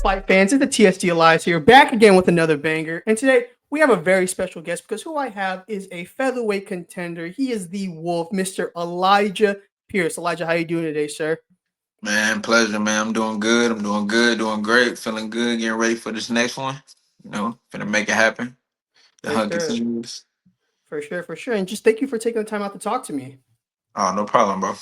fight fans? It's the TST Alyas here, back again with another banger. And today we have a very special guest because who I have is a featherweight contender. He is the Wolf, Mr. Elijah Pierce. Elijah, how you doing today, sir? Man, pleasure, man. I'm doing good. I'm doing good, doing great, feeling good, getting ready for this next one. Finna make it happen. The For hunt sure, continues. for sure, for sure. And just thank you for taking the time out to talk to me. Oh, no problem, bro.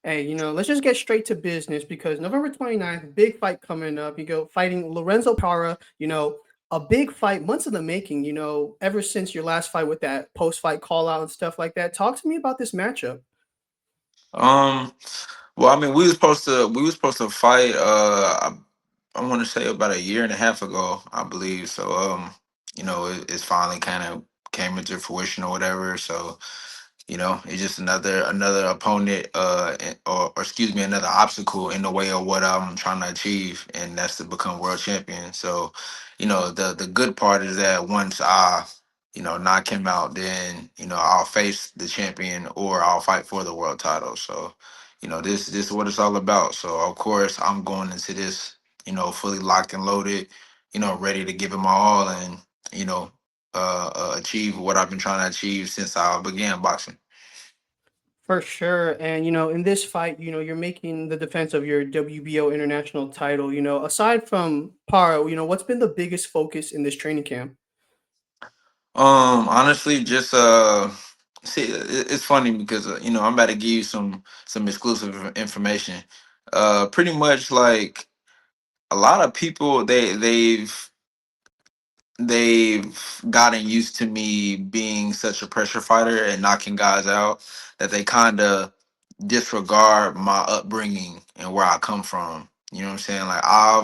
Hey, let's just get straight to business because November 29th, big fight coming up. You go fighting Lorenzo Para, a big fight, months in the making, ever since your last fight with that post-fight call out and stuff like that. Talk to me about this matchup. Um, well, I mean, we was supposed to fight. I want to say about a year and a half ago, I believe. So, it's finally kind of came into fruition or whatever. So, it's just another opponent or excuse me, another obstacle in the way of what I'm trying to achieve, and that's to become world champion. So the good part is that once I knock him out, then I'll face the champion or I'll fight for the world title. So this is what it's all about. So of course I'm going into this fully locked and loaded, ready to give it my all, and you know achieve what I've been trying to achieve since I began boxing. For sure. And, in this fight, you're making the defense of your WBO international title. Aside from Para, what's been the biggest focus in this training camp? Honestly, just see, it's funny because I'm about to give you some exclusive information. Pretty much like a lot of people they've gotten used to me being such a pressure fighter and knocking guys out that they kind of disregard my upbringing and where I come from. You know what I'm saying? Like I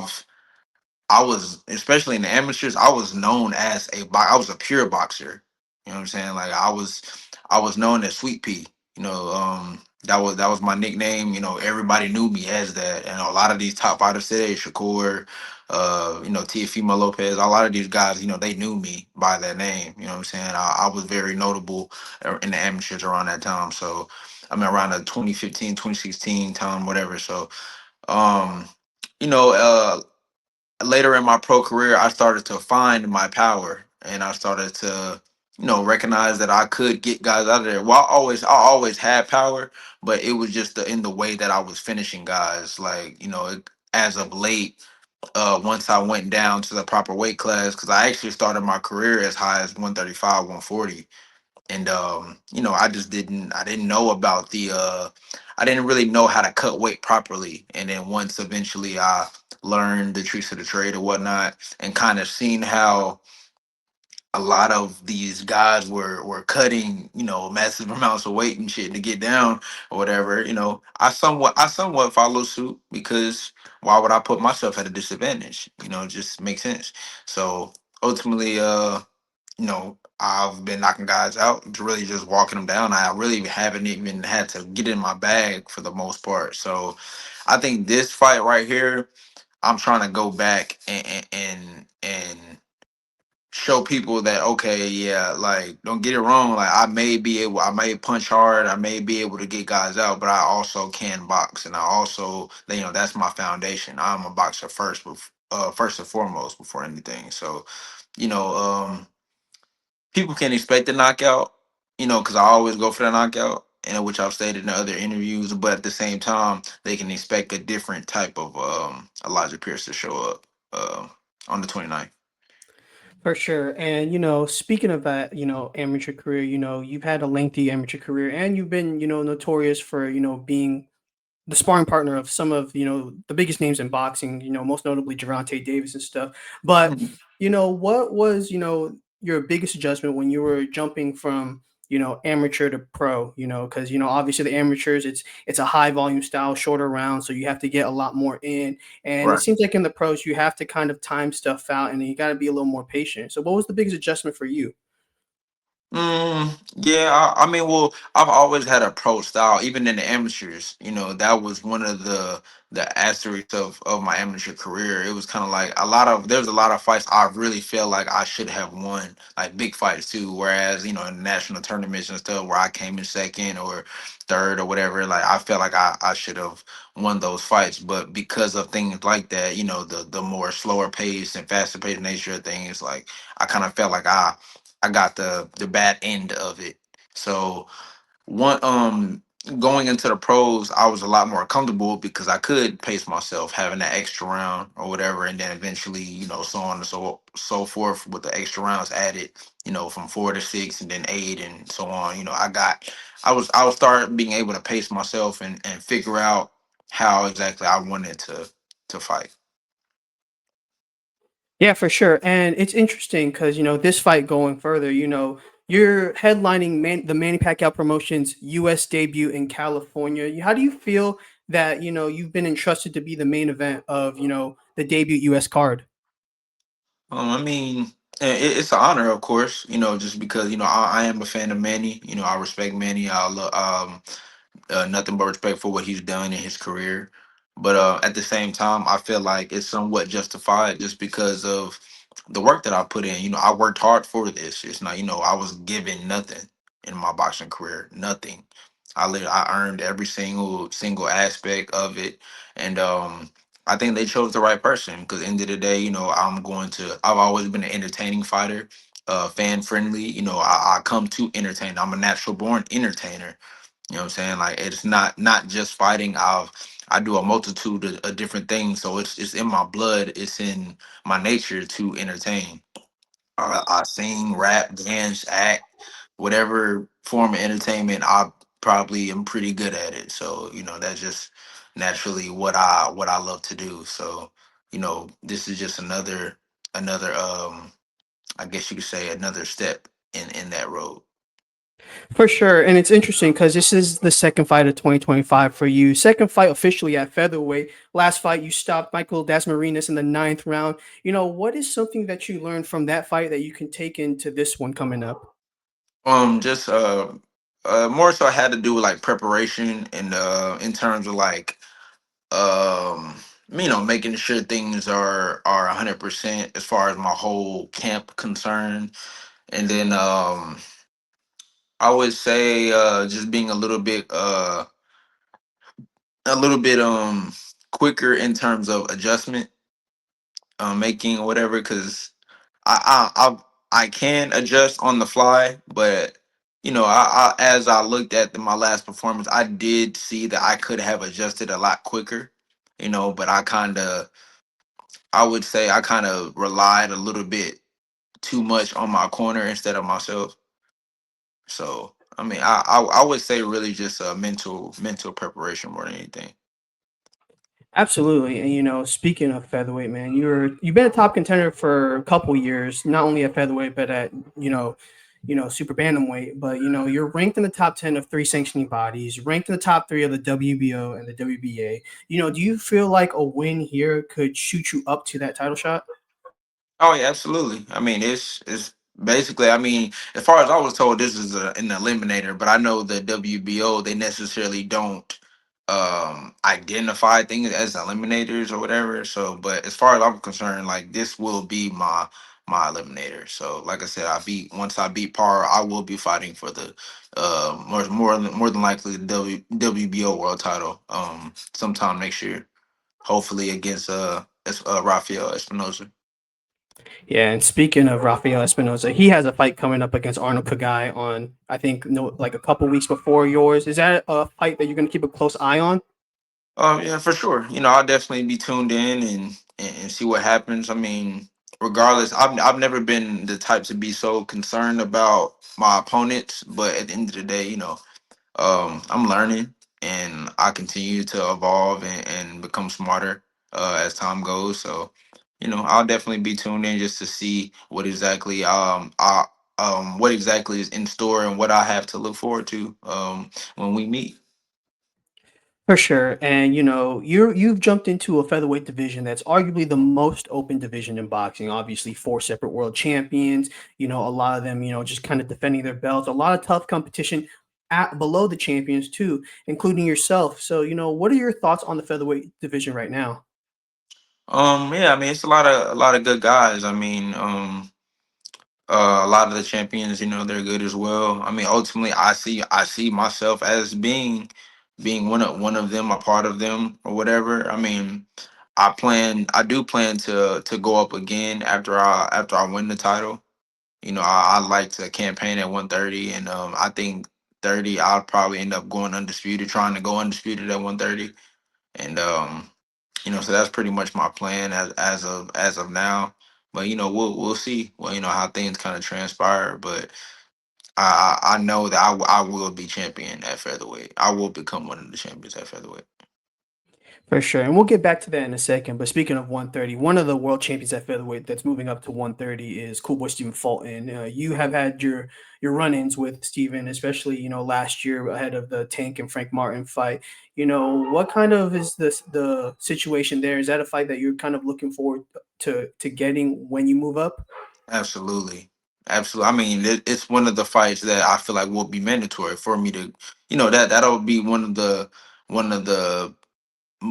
was, especially in the amateurs, I was known as I was a pure boxer. You know what I'm saying? Like I was known as Sweet Pea. That was my nickname. Everybody knew me as that. And a lot of these top fighters today, Shakur, Teofimo Lopez, a lot of these guys, they knew me by that name. You know what I'm saying? I was very notable in the amateurs around that time. So I mean around the 2015, 2016 time, whatever. So um, you know, later in my pro career, I started to find my power, and I started to, recognize that I could get guys out of there. Well, I always had power, but it was just in the way that I was finishing guys. Like, as of late, once I went down to the proper weight class, because I actually started my career as high as 135, 140, and I didn't know about the I didn't really know how to cut weight properly. And then once eventually I learned the tricks of the trade or whatnot, and kind of seen how a lot of these guys were cutting massive amounts of weight and shit to get down or whatever. I somewhat follow suit, because why would I put myself at a disadvantage? It just makes sense. So ultimately, I've been knocking guys out, really just walking them down. I really haven't even had to get in my bag for the most part. So I think this fight right here, I'm trying to go back and show people that, okay, yeah, like, don't get it wrong. Like, I may punch hard, I may be able to get guys out, but I also can box, and I also, that's my foundation. I'm a boxer first and foremost before anything. So, you know, people can expect a knockout, because I always go for the knockout, and which I've stated in other interviews. But at the same time, they can expect a different type of Elijah Pierce to show up on the 29th. For sure. And, speaking of that, amateur career, you've had a lengthy amateur career and you've been, notorious for, being the sparring partner of some of, the biggest names in boxing, most notably Gervonta Davis and stuff. But, Mhm. what was, your biggest adjustment when you were jumping from, amateur to pro, because, obviously the amateurs, it's a high volume style, shorter round, so you have to get a lot more in. And it Right. seems like in the pros, you have to kind of time stuff out and you got to be a little more patient. So what was the biggest adjustment for you? Yeah, I mean, well, I've always had a pro style, even in the amateurs. You know, that was one of the asterisks of my amateur career. It was kind of like there's a lot of fights I really feel like I should have won, like big fights too. Whereas, you know, in national tournaments and stuff where I came in second or third or whatever, like I felt like I should have won those fights. But because of things like that, you know, the more slower pace and faster paced nature of things, like I kind of felt like I got the bad end of it. So one going into the pros, I was a lot more comfortable because I could pace myself, having that extra round or whatever, and then eventually, you know, so on and so forth with the extra rounds added, you know, from 4 to 6 and then 8 and so on. You know, I was start being able to pace myself and figure out how exactly I wanted to fight. Yeah, for sure. And it's interesting because, this fight going further, you're headlining the Manny Pacquiao Promotions US debut in California. How do you feel that, you've been entrusted to be the main event of, the debut US card? I mean, it's an honor, of course. You know, just because you know I am a fan of Manny. You know, I respect Manny. I love nothing but respect for what he's done in his career. But at the same time, I feel like it's somewhat justified just because of the work that I put in. You know, I worked hard for this. It's not, you know, I was given nothing in my boxing career, nothing. I earned every single aspect of it, and I think they chose the right person because end of the day, you know, I've always been an entertaining fighter, fan friendly. You know, I come to entertain. I'm a natural born entertainer. You know what I'm saying? Like it's not just fighting. I do a multitude of different things, so it's in my blood. It's in my nature to entertain. I sing, rap, dance, act, whatever form of entertainment. I probably am pretty good at it. So you know that's just naturally what I love to do. So you know this is just another I guess you could say another step in that road. For sure. And it's interesting because this is the second fight of 2025 for you. Second fight officially at featherweight. Last fight, you stopped Michael Dasmarinas in the ninth round. What is something that you learned from that fight that you can take into this one coming up? Just more so had to do with like preparation and in terms of like um you know making sure things are 100% as far as my whole camp concerned, and then I would say just being a little bit quicker in terms of adjustment making or whatever, because I can adjust on the fly, but you know, as I looked at my last performance, I did see that I could have adjusted a lot quicker. You know, but I would say I kind of relied a little bit too much on my corner instead of myself. So I mean, I would say really just a mental preparation more than anything. Absolutely. And speaking of featherweight, man, you've been a top contender for a couple years, not only at featherweight, but at, super bantamweight. But you're ranked in the top 10 of three sanctioning bodies, ranked in the top three of the WBO and the WBA. Do you feel like a win here could shoot you up to that title shot? Oh yeah, absolutely. I mean, it's basically. I mean, as far as I was told, this is an eliminator, but I know the WBO they necessarily don't identify things as eliminators or whatever. So, but as far as I'm concerned, like this will be my eliminator. So, like I said, once I beat Par, I will be fighting for the more than likely the WBO world title sometime next year, hopefully against Rafael Espinoza. Yeah, and speaking of Rafael Espinoza, he has a fight coming up against Arnold Kagai on, I think, no, like a couple weeks before yours. Is that a fight that you're going to keep a close eye on? Yeah, for sure. You know, I'll definitely be tuned in and see what happens. I mean, regardless, I've never been the type to be so concerned about my opponents, but at the end of the day, you know, I'm learning and I continue to evolve and become smarter as time goes. So, you know, I'll definitely be tuned in just to see what exactly is in store and what I have to look forward to when we meet. For sure. And you've jumped into a featherweight division that's arguably the most open division in boxing. Obviously, four separate world champions, a lot of them, just kind of defending their belts, a lot of tough competition at below the champions too, including yourself. So, what are your thoughts on the featherweight division right now? Yeah, I mean it's a lot of good guys. I mean, a lot of the champions, they're good as well. I mean, ultimately, I see myself as being one of them, a part of them, or whatever. I mean, I do plan to go up again after I win the title. I like to campaign at 130, and I think 30, I'll probably end up going undisputed, trying to go undisputed at 130, and so that's pretty much my plan as of now. But we'll see. Well, how things kind of transpire. But I know that I will be champion at featherweight. I will become one of the champions at featherweight. For sure. And we'll get back to that in a second. But speaking of 130, one of the world champions at featherweight that's moving up to 130 is cool boy Stephen Fulton. You have had your run-ins with Stephen, especially, last year ahead of the Tank and Frank Martin fight. What kind of is the situation there? Is that a fight that you're kind of looking forward to getting when you move up? Absolutely. Absolutely. I mean, it's one of the fights that I feel like will be mandatory for me to, that'll be one of the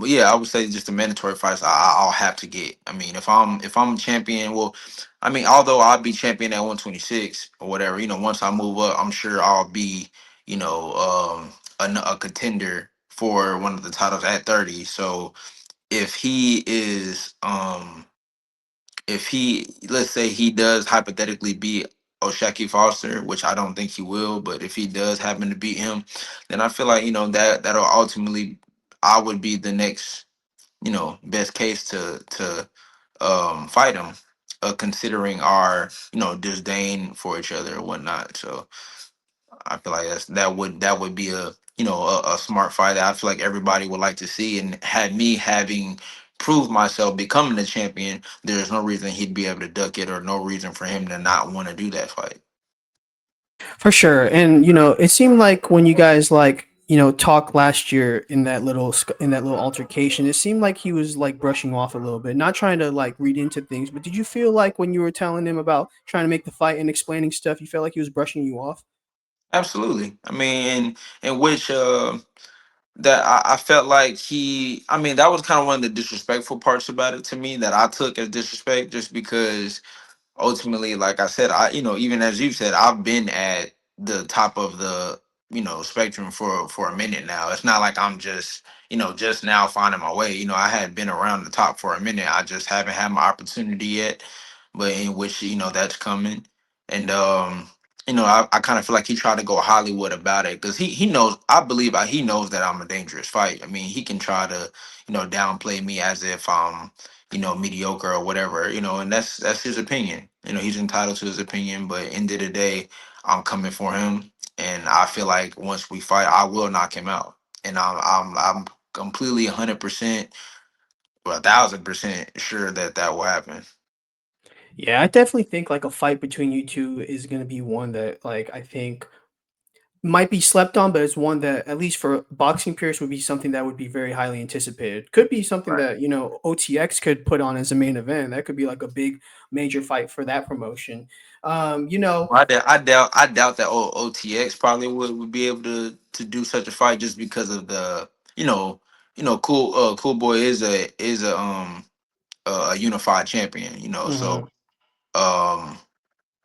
yeah, I would say just the mandatory fights I'll have to get. I mean, if I'm champion, well, I mean, although I'll be champion at 126 or whatever, once I move up, I'm sure I'll be, a contender for one of the titles at 30. So if he is, if he, let's say he does hypothetically beat Oshaki Foster, which I don't think he will, but if he does happen to beat him, then I feel like that'll ultimately, I would be the next best case to fight him, considering our disdain for each other and whatnot. So I feel like that would be a smart fight that I feel like everybody would like to see, and had me having proved myself becoming the champion, there's no reason he'd be able to duck it, or no reason for him to not want to do that fight. For sure. And it seemed like when you guys talked last year in that little altercation, it seemed like he was like brushing off a little bit, not trying to like read into things. But did you feel like when you were telling him about trying to make the fight and explaining stuff, you felt like he was brushing you off? Absolutely. I mean, in which that I felt like I mean, that was kind of one of the disrespectful parts about it to me, that I took as disrespect, just because ultimately, like I said, even as you said, I've been at the top of the spectrum for a minute now. It's not like I'm just now finding my way. I had been around the top for a minute. I just haven't had my opportunity yet, but in which that's coming. And I kind of feel like he tried to go Hollywood about it, because he knows, I believe he knows that I'm a dangerous fight. I mean, he can try to downplay me as if I'm mediocre or whatever, and that's his opinion. He's entitled to his opinion, but end of the day, I'm coming for him, and I feel like once we fight, I will knock him out, and I'm completely 100%, 1,000% sure that that will happen. Yeah, I definitely think like a fight between you two is going to be one that like I think might be slept on, but it's one that, at least for boxing peers, would be something that would be very highly anticipated. Could be something Right. that, OTX could put on as a main event. That could be like a big major fight for that promotion. Um, you know, I doubt that OTX probably would be able to do such a fight, just because of the cool boy is a unified champion, mhm. so um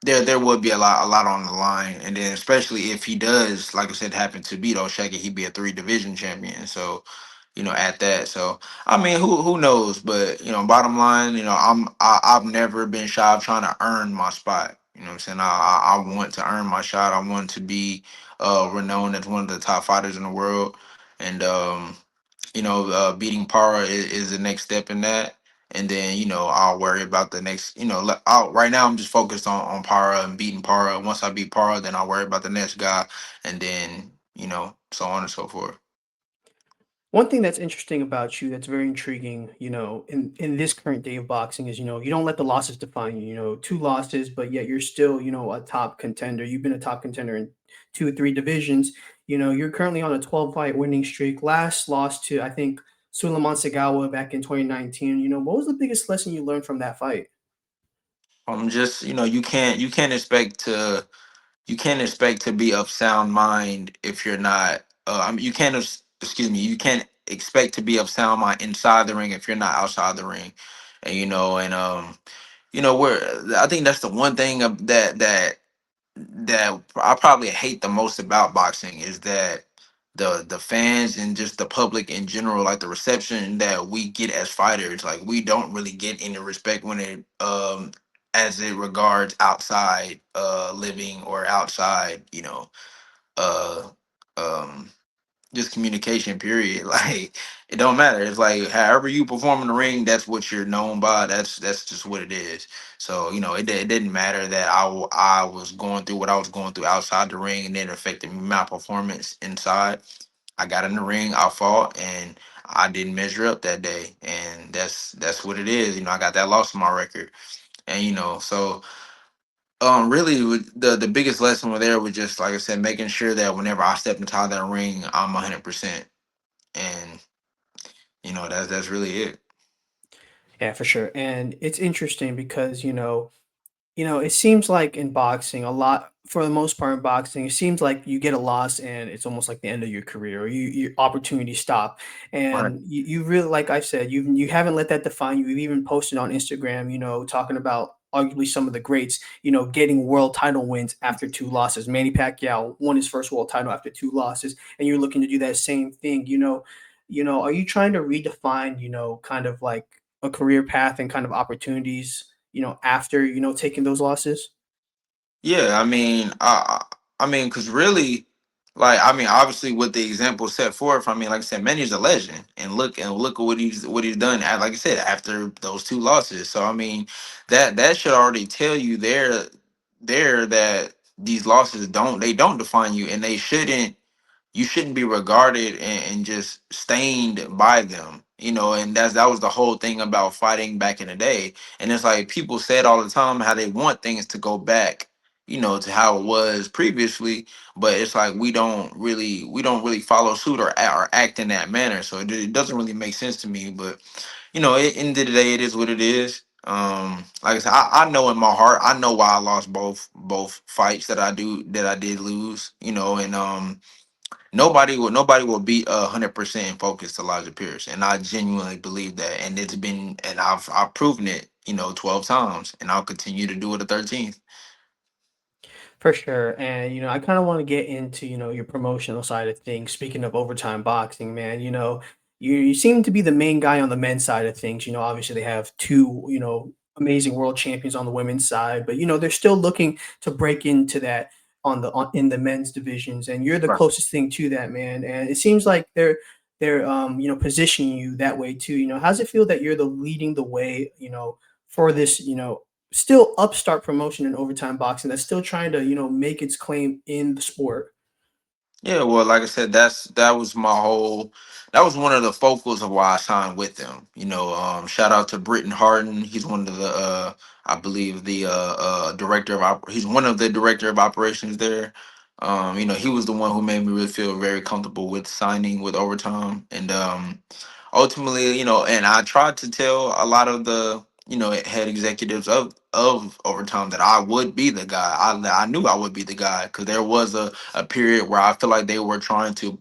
there would be a lot on the line, and then especially if he does, like I said, happen to beat Oshaki, he'd be a three division champion. So at that. So I mean, who knows? But bottom line, I've never been shy of trying to earn my spot. You know what I'm saying? I want to earn my shot. I want to be renowned as one of the top fighters in the world, and beating Para is the next step in that. And then I'll worry about the next. Right now I'm just focused on Para and beating Para. Once I beat Para, then I'll worry about the next guy, and then so on and so forth. One thing that's interesting about you that's very intriguing, in this current day of boxing is, you don't let the losses define you, 2 losses, but yet you're still, a top contender. You've been a top contender in 2 or 3 divisions. You're currently on a 12 fight winning streak. Last lost to, I think, Suleiman Sagawa back in 2019. What was the biggest lesson you learned from that fight? Just you can't expect to be of sound mind if you're not. I mean, excuse me. You can't expect to be of sound mind inside the ring if you're not outside the ring, and where I think that's the one thing that I probably hate the most about boxing is that the fans and just the public in general, like the reception that we get as fighters, like we don't really get any respect when it as it regards outside living or outside, uh um just communication period. Like it don't matter. It's like however you perform in the ring, that's what you're known by. That's just what it is. So it didn't matter that I was going through what I was going through outside the ring, and it affected my performance inside. I got in the ring, I fought, and I didn't measure up that day, and that's what it is. I got that loss in my record, and so really the biggest lesson was there was just like I said, making sure that whenever I step inside that ring, I'm 100%. And that's really it. Yeah, for sure. And it's interesting because, it seems like in boxing, a lot for the most part in boxing, it seems like you get a loss and it's almost like the end of your career or your opportunity stop. Right. And you really, like I said, you haven't let that define you. You've even posted on Instagram, talking about arguably some of the greats, getting world title wins after 2 losses. Manny Pacquiao won his first world title after 2 losses, and you're looking to do that same thing. Are you trying to redefine, kind of like a career path and kind of opportunities, after, taking those losses? Yeah, I mean, because really, like, I mean, obviously, with the example set forth, I mean, like I said, Manny's a legend, and look at what he's done. Like I said, after those 2 losses, so I mean, that should already tell you there that these losses don't define you, and they shouldn't. You shouldn't be regarded and just stained by them, and that was the whole thing about fighting back in the day. And it's like people said all the time how they want things to go back, to how it was previously, but it's like we don't really follow suit or act in that manner, so it doesn't really make sense to me. But at the end of the day, it is what it is. Like I said, I know in my heart, I know why I lost both fights that I did lose, and nobody will beat 100% focused Elijah Pierce, and I genuinely believe that. And I've proven it, 12 times, and I'll continue to do it a 13th. For sure. And, I kind of want to get into, your promotional side of things. Speaking of overtime boxing, man, you seem to be the main guy on the men's side of things. Obviously they have two, amazing world champions on the women's side, but they're still looking to break into that in the men's divisions. And you're the Right. closest thing to that, man. And it seems like they're positioning you that way too. How's it feel that you're the leading the way, for this, still upstart promotion in overtime boxing that's still trying to, make its claim in the sport? Yeah, well, like I said, that was one of the focals of why I signed with them. Shout out to Britton Harden. He's one of the I believe the he's one of the director of operations there. He was the one who made me really feel very comfortable with signing with overtime. And ultimately, and I tried to tell a lot of the head executives of overtime that I would be the guy. I knew I would be the guy because there was a period where I feel like they were trying to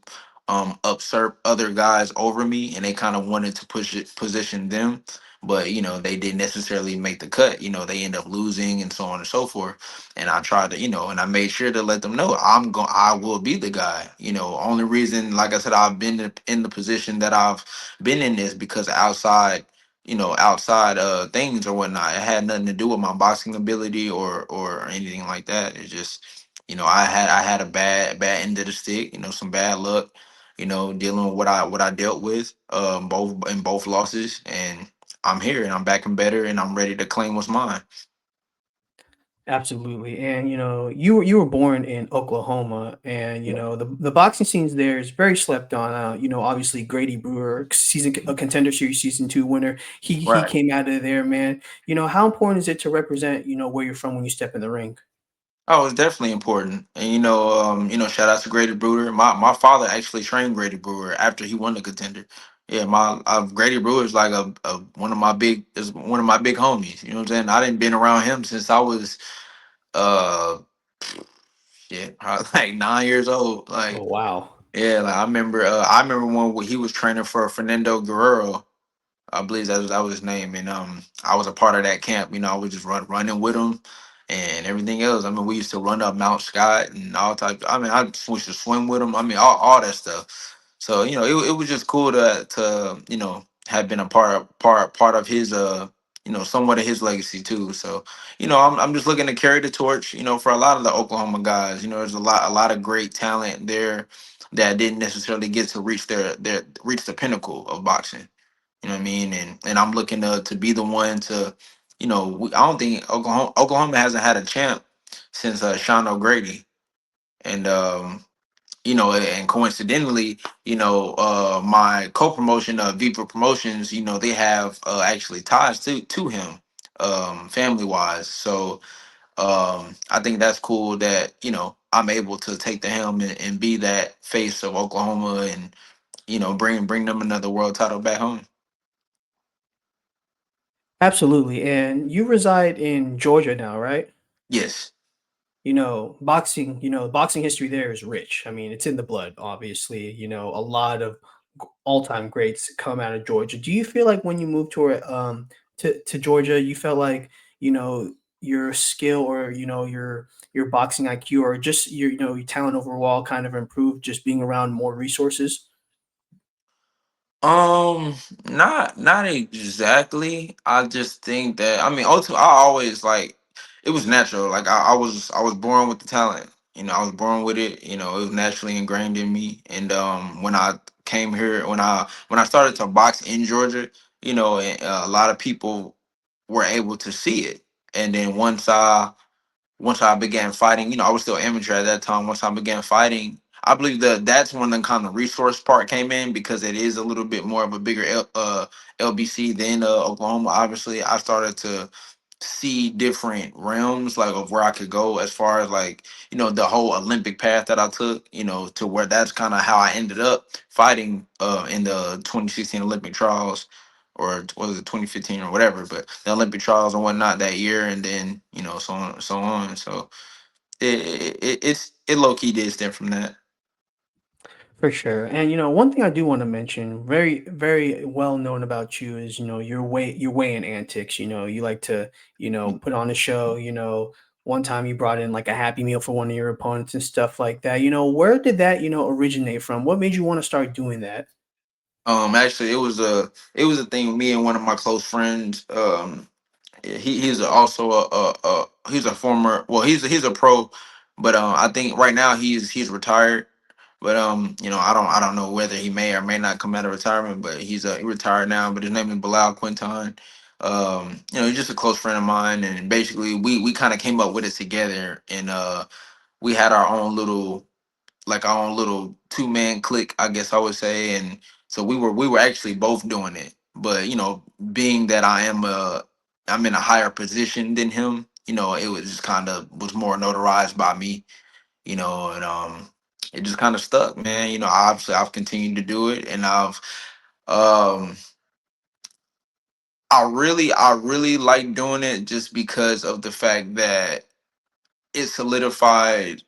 usurp other guys over me, and they kind of wanted to position them, but they didn't necessarily make the cut. They end up losing and so on and so forth. And I tried to, and I made sure to let them know I will be the guy. Only reason, like I said, I've been in the position that I've been in is because outside things or whatnot. It had nothing to do with my boxing ability or anything like that. It's just, I had a bad end of the stick, some bad luck, dealing with what I dealt with, both losses. And I'm here and I'm back and better and I'm ready to claim what's mine. Absolutely, and you were born in Oklahoma, and Yeah. the boxing scenes there is very slept on. Obviously Grady Brewer, season a contender series season 2 winner. He Right. came out of there, man. How important is it to represent where you're from when you step in the ring? Oh, it's definitely important. And shout out to Grady Brewer. My father actually trained Grady Brewer after he won the contender. Yeah, my Grady Brewer is like a one of my big homies. You know what I'm saying? I didn't been around him since I was uh probably like 9 years old. Oh Like, wow. yeah, like I remember when he was training for Fernando Guerrero. I believe that was his name, and I was a part of that camp. I would just running with him and everything else. I mean, we used to run up Mount Scott and all types. I mean, I used to swim with him. I mean, all that stuff. So it was just cool to have been a part of his somewhat of his legacy too. So I'm just looking to carry the torch. For a lot of the Oklahoma guys. There's a lot of great talent there that didn't necessarily get to reach the pinnacle of boxing. You know what I mean? And I'm looking to be the one to, I don't think Oklahoma hasn't had a champ since Sean O'Grady. And and coincidentally, my co-promotion Viva Promotions, they have actually ties to him, family wise. So I think that's cool that, I'm able to take the helm and be that face of Oklahoma and, bring them another world title back home. Absolutely, and you reside in Georgia now, right? Yes. Boxing history there is rich. I mean, it's in the blood, obviously. A lot of all-time greats come out of Georgia. Do you feel like when you moved to Georgia, you felt like, your skill or, your boxing IQ or just your talent overall kind of improved just being around more resources? Um, not exactly. I just think that, I mean, ultimately, I always like, it was natural. Like I was born with the talent. I was born with it. It was naturally ingrained in me. And when I came here, when I started to box in Georgia, a lot of people were able to see it. And then once I began fighting, I was still amateur at that time. Once I began fighting, I believe that that's when the kind of resource part came in because it is a little bit more of a bigger LBC than Oklahoma. Obviously, I started to see different realms like of where I could go as far as like the whole Olympic path that I took. To where that's kind of how I ended up fighting in the 2016 Olympic trials, or was it 2015 or whatever, but the Olympic trials and whatnot that year, and then so on and so on. So it low key did stem from that. For sure. And one thing I do want to mention, very, very well known about you is, your weighing antics. You like to, put on a show. One time you brought in like a happy meal for one of your opponents and stuff like that. Where did that, originate from? What made you want to start doing that? Actually, it was a thing with me and one of my close friends. He's also he's a former, well, he's a pro, but I think right now he's retired. But I don't know whether he may or may not come out of retirement, but he retired now. But his name is Bilal Quinton. He's just a close friend of mine, and basically we kind of came up with it together, and we had our own little two-man clique, I guess I would say. And so we were actually both doing it. But being that I'm in a higher position than him, it was just kind of was more notarized by me, and it just kind of stuck, man. Obviously I've continued to do it, and um I really like doing it just because of the fact that it solidified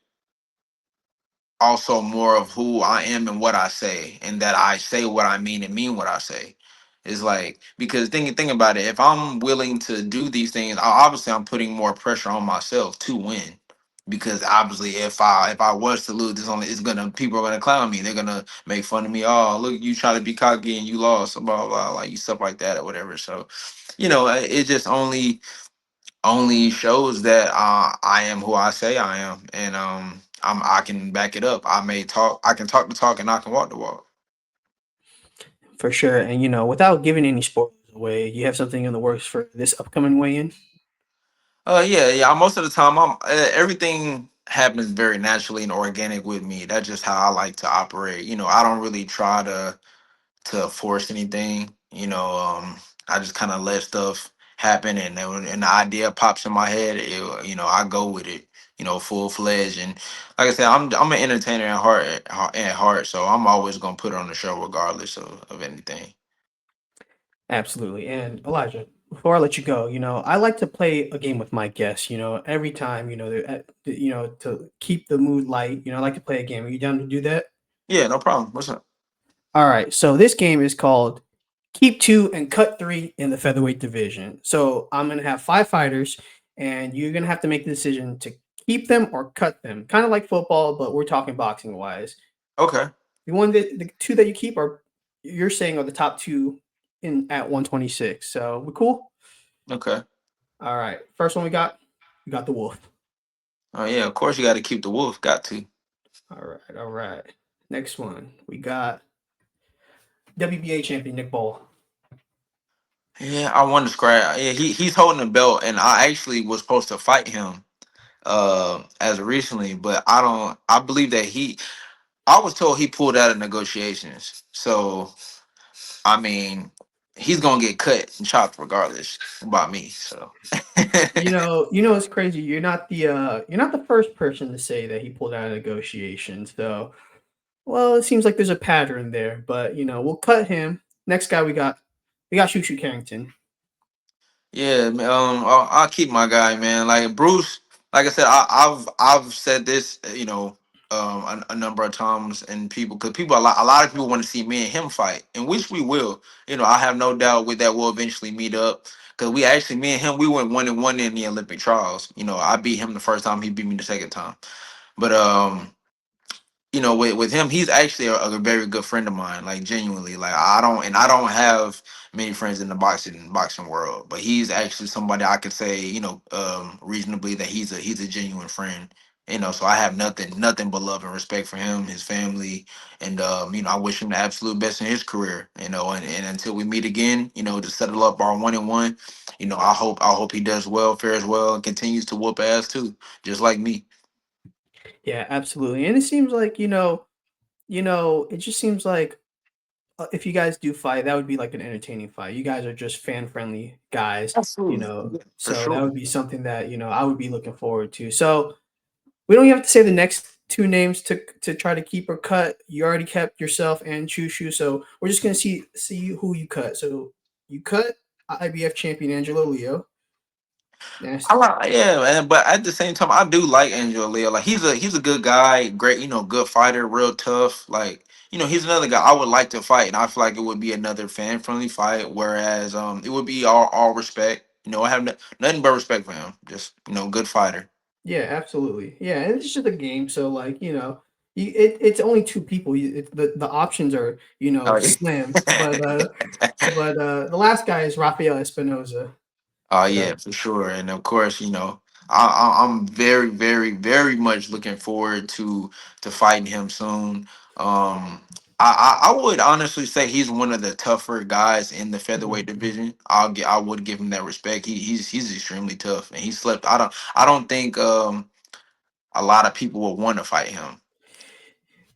also more of who I am and what I say, and that I say what I mean and mean what I say. Is like, because think about it. If I'm willing to do these things, obviously I'm putting more pressure on myself to win. Because obviously, if I was to lose, it's gonna, people are gonna clown me. They're gonna make fun of me. Oh, look, you try to be cocky and you lost, blah blah, blah, like you stuff like that or whatever. So, it just only shows that I am who I say I am, and I can back it up. I can talk the talk, and I can walk the walk. For sure. And without giving any spoilers away, you have something in the works for this upcoming weigh-in? Yeah, yeah. Most of the time, everything happens very naturally and organic with me. That's just how I like to operate. I don't really try to force anything. I just kind of let stuff happen, and then when the idea pops in my head, I go with it. Full fledged, and like I said, I'm an entertainer at heart, so I'm always gonna put on the show regardless of anything. Absolutely. And Elijah, before I let you go, I like to play a game with my guests. Every time, to keep the mood light. I like to play a game. Are you down to do that? Yeah, no problem. What's up? All right. So this game is called Keep Two and Cut Three in the featherweight division. So I'm gonna have five fighters, and you're gonna have to make the decision to keep them or cut them. Kind of like football, but we're talking boxing wise. Okay, The two that you keep are you're saying are the top two in at 126. So we cool? okay. All right. First one we got the Wolf. Oh yeah, of course you got to keep the wolf. Got to. All right, all right. Next one we got WBA champion Nick Ball. Yeah, I want to scrap. Yeah, he's holding the belt, and I actually was supposed to fight him as of recently, but I don't. I believe that he. I was told he pulled out of negotiations, so I mean, he's gonna get cut and chopped regardless by me. So It's crazy. You're not the first person to say that he pulled out of negotiations. So, well, it seems like there's a pattern there. But we'll cut him. Next guy we got Shoo Shoo Carrington. yeah, I'll keep my guy, man. Like Bruce, like I said, I've said this, a number of times, and because a lot of people want to see me and him fight, and which we will. I have no doubt with that we'll eventually meet up. Because me and him, we went 1-1 in the Olympic trials. I beat him the first time, he beat me the second time. But with him, he's actually a very good friend of mine, like genuinely. Like I don't have many friends in the boxing world, but he's actually somebody I could say, reasonably that he's a genuine friend. So I have nothing but love and respect for him, his family, and I wish him the absolute best in his career. And until we meet again, to settle up our 1-1. I hope he does well, fares well, and continues to whoop ass too, just like me. Yeah, absolutely. And it seems like it just seems like if you guys do fight, that would be like an entertaining fight. You guys are just fan friendly guys. Absolutely, yeah, for So that sure. would be something that I would be looking forward to. So we don't even have to say the next two names to try to keep or cut. You already kept yourself and Choo Choo, so we're just gonna see who you cut. So you cut IBF champion Angelo Leo. I Nasty. like, yeah, man, but at the same time, I do like Angel Leo. Like he's a good guy, great, good fighter, real tough. Like he's another guy I would like to fight, and I feel like it would be another fan friendly fight. Whereas it would be all respect. I have nothing but respect for him. Just good fighter. Yeah, absolutely. Yeah, and it's just a game, so like it's only two people. The options are Oh, slim, but the last guy is Rafael Espinoza. yeah, So for sure. And of course, I'm very, very, very much looking forward to fighting him soon. Um, I would honestly say he's one of the tougher guys in the featherweight mhm. division. I would give him that respect. He's extremely tough, and he slept. I don't think a lot of people would want to fight him.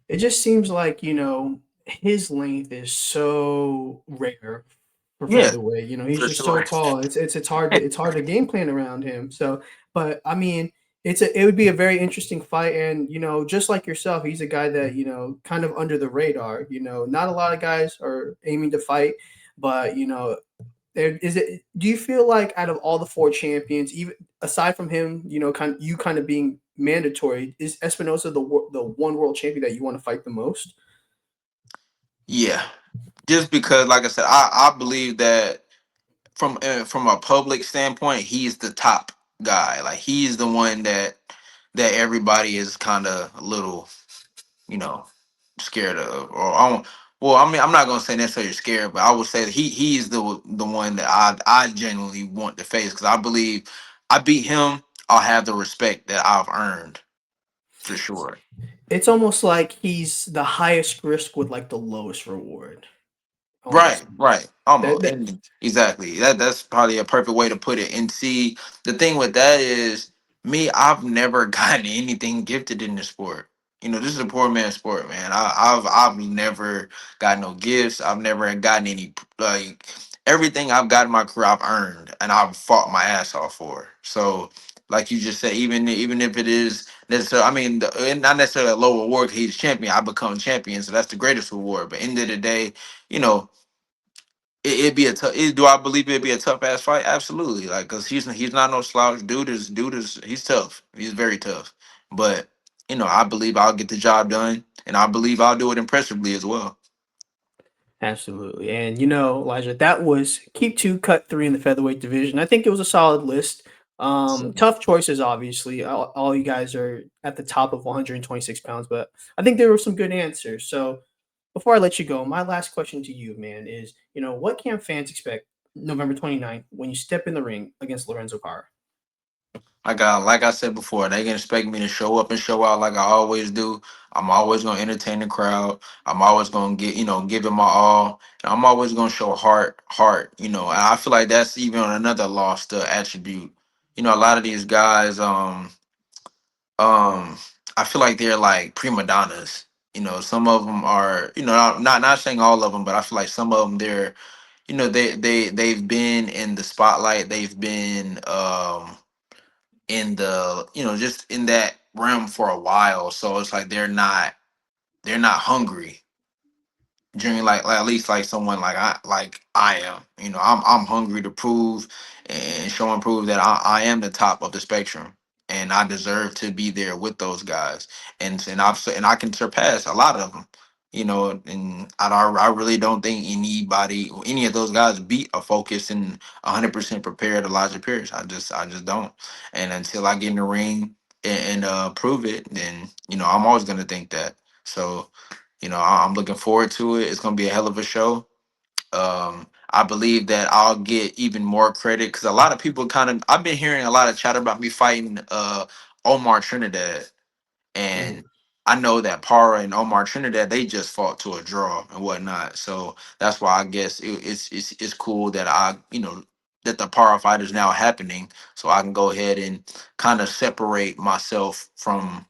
It just seems like, his length is so rare for Yeah, featherweight. He's for just so sure. tall. It's hard to game plan around him. So, but I mean, it would be a very interesting fight, and just like yourself, he's a guy that kind of under the radar. Not a lot of guys are aiming to fight, but there is it. Do you feel like out of all the four champions, even aside from him, kind of being mandatory, is Espinosa the one world champion that you want to fight the most? Yeah, just because, like I said, I believe that from a public standpoint, he's the top guy. Like he's the one that everybody is kind of a little, you know, scared of. Or I don't, well, I mean, I'm not gonna say necessarily scared, but I would say that he's the one that I genuinely want to face because I believe I beat him. I'll have the respect that I've earned for sure. It's almost like he's the highest risk with like the lowest reward. Right, almost. right. That, Almost. that Exactly. That's probably a perfect way to put it. And see, the thing with that is me, I've never gotten anything gifted in the sport. You know, this is a poor man's sport, man. I've never got no gifts. I've never gotten any like everything I've got in my career I've earned and I've fought my ass off for. So like you just said, even if it is necessarily, I mean, and not necessarily a low reward. 'Cause he's champion. I become champion, so that's the greatest reward. But end of the day, you know, it'd be a tough. Do I believe it'd be a tough ass fight? Absolutely. Like, cause he's not no slouch. Dude is he's tough. He's very tough. But I believe I'll get the job done, and I believe I'll do it impressively as well. Absolutely. And Elijah, that was keep two, cut three in the featherweight division. I think it was a solid list. So Tough choices, obviously. All you guys are at the top of 126 pounds, but I think there were some good answers. So before I let you go, my last question to you, man, is what can fans expect November 29th when you step in the ring against Lorenzo Parra? like I said before, they can expect me to show up and show out like I always do. I'm always gonna entertain the crowd. I'm always gonna give it my all. And I'm always gonna show heart. And I feel like that's even another lost attribute. A lot of these guys, um I feel like they're like prima donnas. Some of them are, not saying all of them, but I feel like some of them they've been in the spotlight. They've been in the just in that realm for a while. So it's like they're not hungry during like at least like someone like I am. I'm hungry to prove and show and prove that I am the top of the spectrum and I deserve to be there with those guys and I can surpass a lot of them. And I really don't think any of those guys beat a focused and 100% prepared Elijah Pierce. I just don't. And until I get in the ring and prove it, then I'm always gonna think that. So I'm looking forward to it. It's gonna be a hell of a show. I believe that I'll get even more credit because a lot of people I've been hearing a lot of chatter about me fighting Omar Trinidad, Mm. and I know that Para and Omar Trinidad they just fought to a draw and whatnot. So that's why I guess it's cool that that the Para fight is now happening, so I can go ahead and kind of separate myself from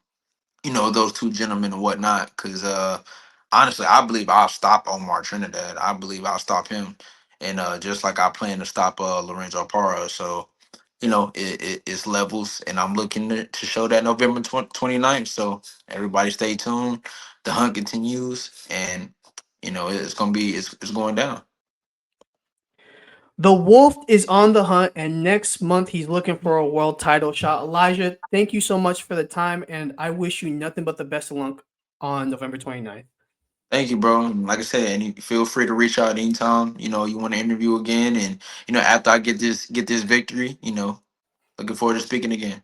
those two gentlemen and whatnot. Because honestly, I believe I'll stop Omar Trinidad. I believe I'll stop him, and just like I plan to stop Lorenzo Parra. So it's levels, and I'm looking to show that November 29th. So everybody stay tuned. The hunt continues, and it's gonna be it's going down. The Wolf is on the hunt, and next month he's looking for a world title shot. Elijah, thank you so much for the time, and I wish you nothing but the best of luck on November 29th. Thank you, bro. And like I said, and you feel free to reach out anytime. You want to interview again, and after I get this victory, looking forward to speaking again.